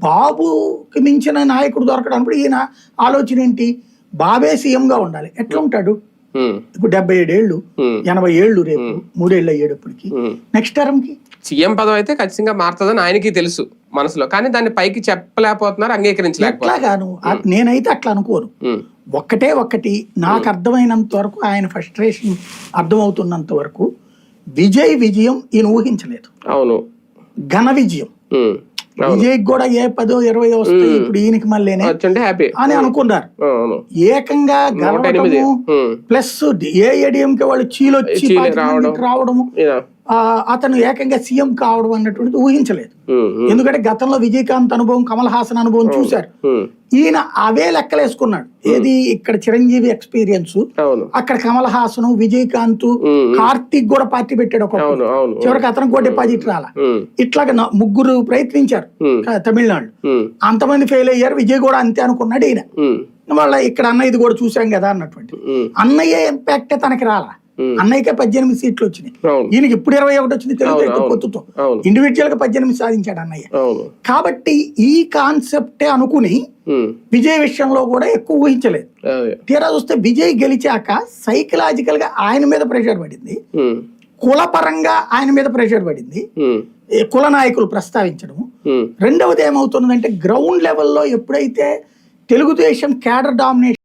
బాబుకి మించిన నాయకుడు దొరకడం ఈయన ఆలోచన ఏంటి, బాబే సీఎంగా ఉండాలి. ఎట్లా ఉంటాడు ఇప్పుడు 77 ఏళ్ళు 80 ఏళ్ళు రేపు 3 ఏళ్ళు అయ్యేటప్పటికి నెక్స్ట్ టర్మ్ కి సీఎం పదవి అయితే ఖచ్చితంగా మారుతుందని ఆయనకి తెలుసు మనసులో, కానీ దాన్ని పైకి చెప్పలేకపోతున్నారు, అంగీకరించలేకపోతున్నారు. ఎట్లాగాను నేనైతే అట్లా అనుకోను. ఒక్కటి నాకు అర్థమైనంత వరకు, ఆయన ఫ్రస్ట్రేషన్ అర్థమవుతున్నంత వరకు విజయం ఈయన ఊహించలేదు. అవును, ఘన విజయం. విజయ్కి కూడా ఏ 10 20 వస్తాయి ఇప్పుడు ఈయనకి మళ్ళీ అని అనుకున్నారు. ఏకంగా గెలవడము ప్లస్ ఏఐఏడీఎంకే వాళ్ళు చీలొచ్చి రావడము, అతను ఏకంగా సీఎం కావడం అన్నటువంటిది ఊహించలేదు. ఎందుకంటే గతంలో విజయకాంత్ అనుభవం, కమల్ హాసన్ అనుభవం చూశారు. ఈయన అవే లెక్కలేసుకున్నాడు. ఏది ఇక్కడ చిరంజీవి ఎక్స్పీరియన్స్, అక్కడ కమల్ హాసన్, విజయకాంత్, కార్తీక్ కూడా పార్టీ పెట్టాడు ఒక, చివరికి అతను కూడా డిపాజిట్ రాలా. ఇట్లాగా 3 ప్రయత్నించారు తమిళనాడు, అంతమంది ఫెయిల్ అయ్యారు. విజయ్ కూడా అంతే అనుకున్నాడు ఈయన. మళ్ళీ ఇక్కడ అన్నయ్యది కూడా చూసాం కదా అన్నటువంటి అన్నయ్య ఇంపాక్ట్ తనకి రాలా. అన్నయ్యకే 18 సీట్లు వచ్చినాయి, ఈయనకి ఇప్పుడు 21 వచ్చింది. తెలుగుదేశం పొత్తుతో ఇండివిజువల్ గా 18 సాధించాడు అన్నయ్య. కాబట్టి ఈ కాన్సెప్టే అనుకుని విజయ్ విషయంలో కూడా ఎక్కువ ఊహించలేదు. తీరా చూస్తే విజయ్ గెలిచాక సైకలాజికల్ గా ఆయన మీద ప్రెషర్ పడింది, కులపరంగా ఆయన మీద ప్రెషర్ పడింది, కుల నాయకులు ప్రస్తావించడము. రెండవది ఏమవుతుందంటే గ్రౌండ్ లెవెల్లో ఎప్పుడైతే తెలుగుదేశం క్యాడర్ డామినేషన్